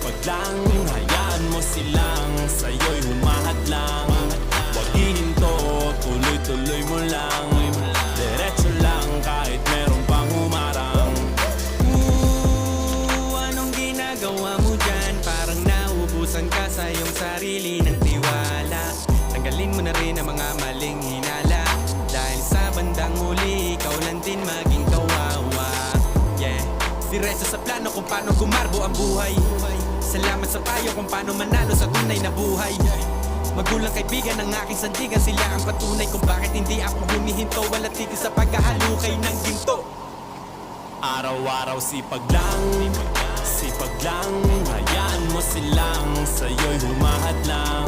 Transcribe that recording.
sipag lang, hayaan mo silang sa'yo'y humahadlang. Huwag hihinto, tuloy-tuloy mo lang, diretso lang kahit meron pang humarang. Anong ginagawa mo dyan? Parang naubusan ka sa iyong sarili ng tiwala. Tanggalin mo na rin ang mga maling hinala, dahil sa bandang huli ikaw lang din maging kawawa. Yeah, diretso sa plano kung paano gumarbo ang buhay. Salamat sa payo kung paano manalo sa tunay na buhay. Magulang kaibigan ng aking sandigan, sila ang patunay kung bakit hindi ako humihinto. Walang tigil sa pagkahalukay ng ginto. Araw-araw sipag lang, hayaan mo silang sa'yo'y humahadlang.